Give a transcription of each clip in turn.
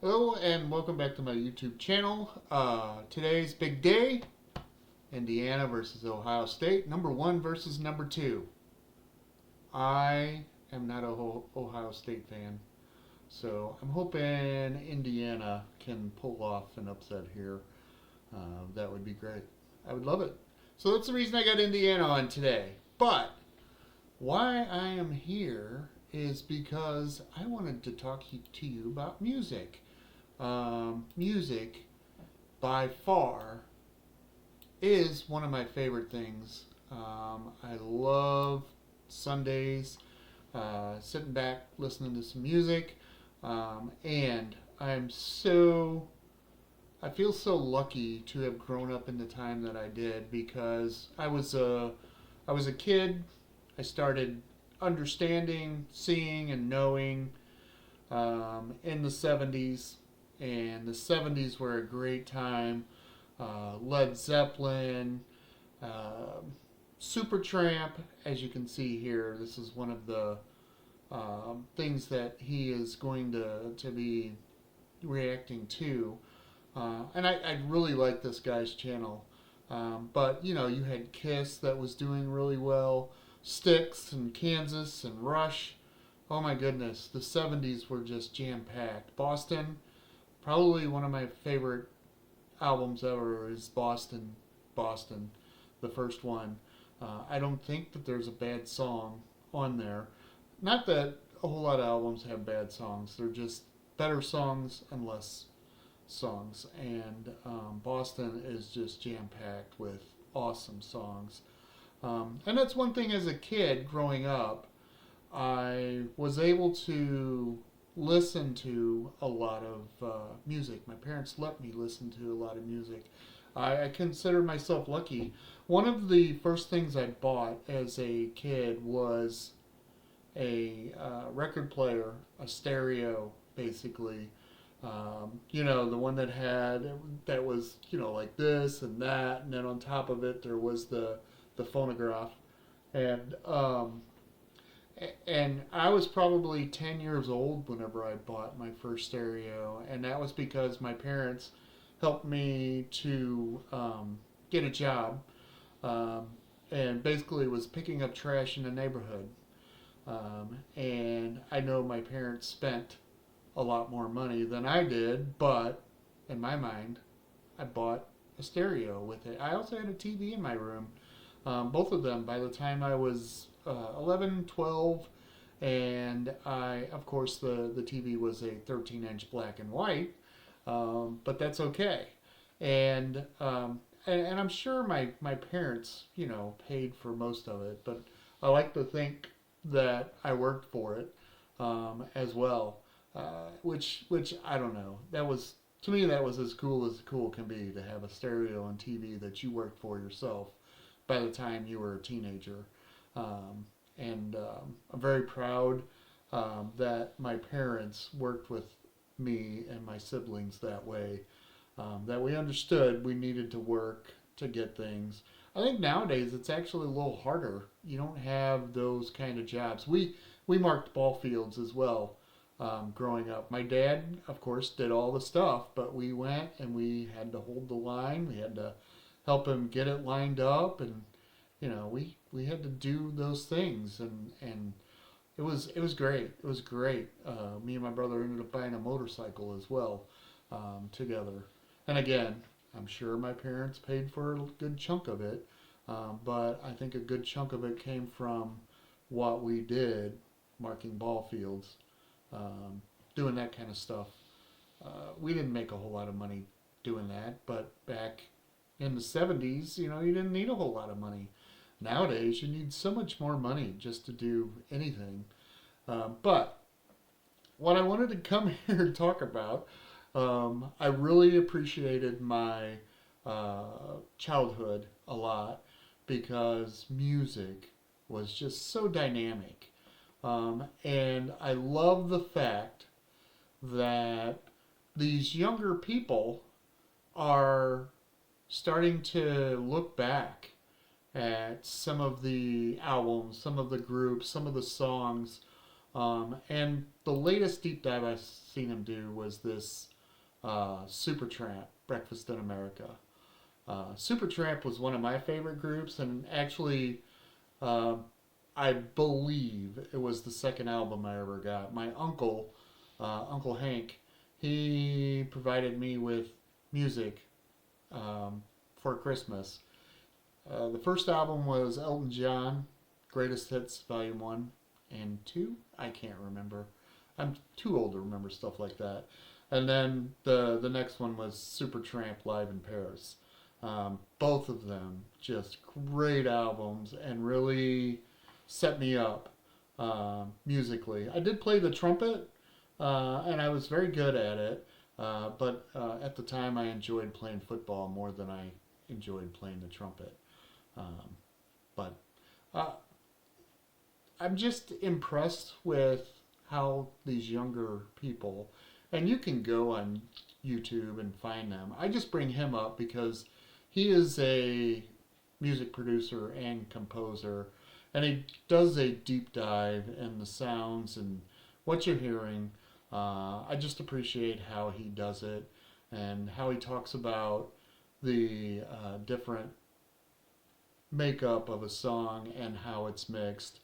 Hello and welcome back to my YouTube channel. Today's big day, Indiana versus Ohio State, number one versus number two. I am not a Ohio State fan, so I'm hoping Indiana can pull off an upset here. That would be great. I would love it. So that's the reason I got Indiana on today. But why I am here is because I wanted to talk to you about music. Music, by far, is one of my favorite things. I love Sundays, sitting back, listening to some music, and I feel so lucky to have grown up in the time that I did because I was a kid. I started understanding, seeing, and knowing in the 70s, and the 70s were a great time. Led Zeppelin, uh, Supertramp, as you can see here, this is one of the things that he is going to be reacting to. And I really like this guy's channel. But, you know, you had Kiss that was doing really well, Styx and Kansas and Rush. Oh my goodness, the 70s were just jam packed. Boston, probably one of my favorite albums ever is Boston, Boston, the first one. I don't think that there's a bad song on there. Not that a whole lot of albums have bad songs. They're just better songs and less songs. And Boston is just jam packed with awesome songs. And that's one thing as a kid growing up. I was able to listen to a lot of music. My parents let me listen to a lot of music. I consider myself lucky. One of the first things I bought as a kid was a record player, a stereo, basically. You know, the one that was, you know, like this and that, and then on top of it there was the phonograph, and I was probably 10 years old whenever I bought my first stereo, and that was because my parents helped me to get a job, um, and basically was picking up trash in the neighborhood. And I know my parents spent a lot more money than I did, but in my mind, I bought a stereo with it. I also had a TV in my room, both of them by the time I was 11, 12, and of course, the TV was a 13-inch black and white, but that's okay. And, and I'm sure my parents, you know, paid for most of it, but I like to think that I worked for it as well, which I don't know. That was, to me, that was as cool can be, to have a stereo and TV that you worked for yourself by the time you were a teenager. And I'm very proud that my parents worked with me and my siblings that way. That we understood we needed to work to get things. I think nowadays it's actually a little harder. You don't have those kind of jobs. We marked ball fields as well growing up. My dad, of course, did all the stuff, but we went and we had to hold the line. We had to help him get it lined up, and you know, we had to do those things, and it was great. It was great. Me and my brother ended up buying a motorcycle as well together. And again, I'm sure my parents paid for a good chunk of it, but I think a good chunk of it came from what we did, marking ball fields, doing that kind of stuff. We didn't make a whole lot of money doing that, but back in the 70s, you know, you didn't need a whole lot of money. Nowadays, you need so much more money just to do anything. But what I wanted to come here and talk about, I really appreciated my childhood a lot because music was just so dynamic. And I love the fact that these younger people are starting to look back at some of the albums, some of the groups, some of the songs. And the latest deep dive I've seen him do was this Supertramp, Breakfast in America. Supertramp was one of my favorite groups, and actually, uh, I believe it was the second album I ever got. My uncle, Uncle Hank, he provided me with music um, for Christmas. The first album was Elton John, Greatest Hits, Volume 1 and 2. I can't remember. I'm too old to remember stuff like that. And then the next one was Supertramp Live in Paris. Both of them just great albums and really set me up musically. I did play the trumpet, and I was very good at it. But at the time, I enjoyed playing football more than I enjoyed playing the trumpet. Um, but uh, I'm just impressed with how these younger people, and you can go on YouTube and find them. I just bring him up because he is a music producer and composer, and he does a deep dive in the sounds and what you're hearing. I just appreciate how he does it and how he talks about the different makeup of a song and how it's mixed.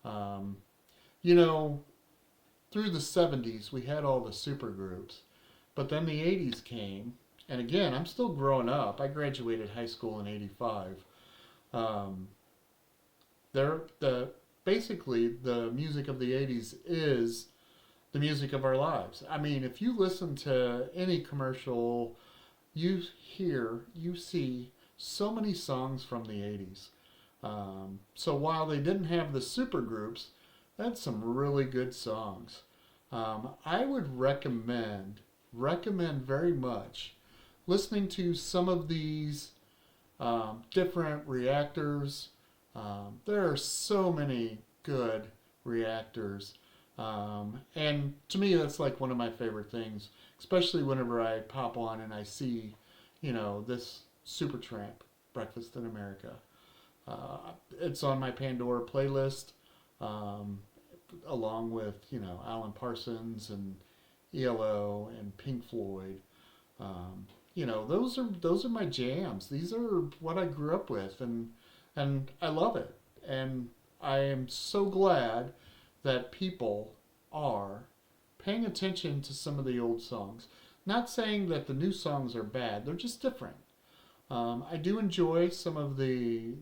Um, you know, through the 70s, we had all the super groups, but then the 80s came, and again, I'm still growing up. I graduated high school in 85. Um, they're, the, basically, the music of the 80s is the music of our lives. I mean, if you listen to any commercial, you see so many songs from the 80s. So while they didn't have the super groups, they had some really good songs. I would recommend very much listening to some of these different reactors. There are so many good reactors. And to me, that's like one of my favorite things, especially whenever I pop on and I see, this Supertramp, Breakfast in America. It's on my Pandora playlist, um, along with, Alan Parsons and ELO and Pink Floyd. Those are my jams. These are what I grew up with, and I love it. And I am so glad that people are paying attention to some of the old songs. Not saying that the new songs are bad; they're just different. I do enjoy some of the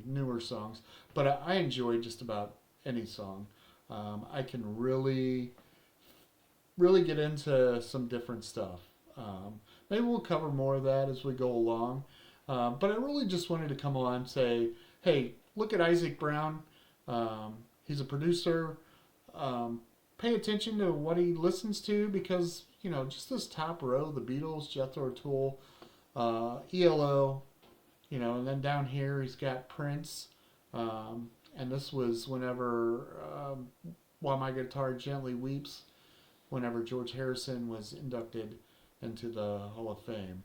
newer songs, but I enjoy just about any song. I can really get into some different stuff. Maybe we'll cover more of that as we go along. But I really just wanted to come on and say, hey, look at Isaac Brown. He's a producer. Pay attention to what he listens to because, just this top row, the Beatles, Jethro Tull, ELO, and then down here he's got Prince. And this was whenever While My Guitar Gently Weeps, whenever George Harrison was inducted into the Hall of Fame.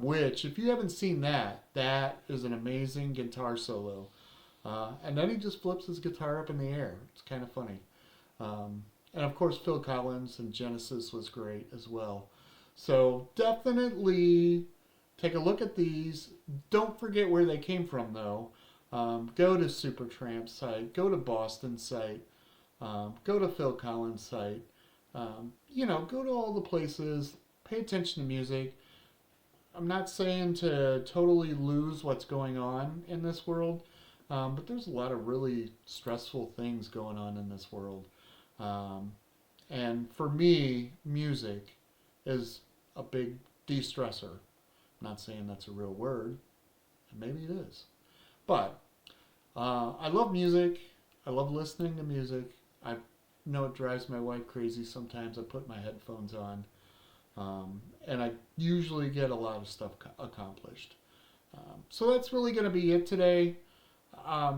Which, if you haven't seen that, that is an amazing guitar solo. And then he just flips his guitar up in the air. It's kind of funny. And of course, Phil Collins and Genesis was great as well. So definitely take a look at these. Don't forget where they came from, though. Go to Supertramp's site. Go to Boston's site. Go to Phil Collins' site. Go to all the places. Pay attention to music. I'm not saying to totally lose what's going on in this world, but there's a lot of really stressful things going on in this world. And for me, music is a big de-stressor. I'm not saying that's a real word, and maybe it is. But I love music. I love listening to music. I know it drives my wife crazy sometimes. I put my headphones on. And I usually get a lot of stuff accomplished. So that's really going to be it today.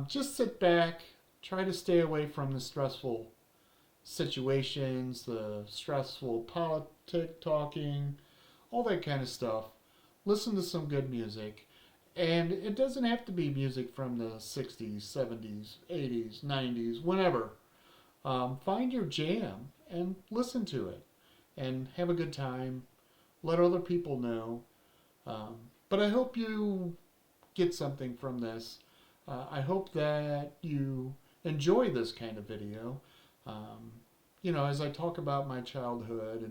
Just sit back, try to stay away from the stressful situations, the stressful politic talking, all that kind of stuff. Listen to some good music. And it doesn't have to be music from the 60s, 70s, 80s, 90s, whenever. Find your jam and listen to it and have a good time let other people know. But I hope you get something from this. I hope that you enjoy this kind of video. Um, as I talk about my childhood,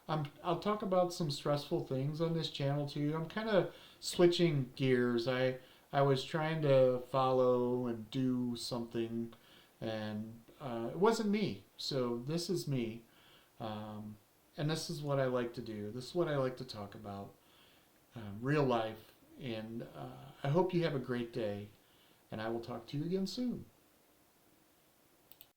and I'll talk about some stressful things on this channel too. I'm kind of switching gears. I was trying to follow and do something, and it wasn't me. So this is me, um, and this is what I like to do. This is what I like to talk about, real life. And I hope you have a great day, and I will talk to you again soon.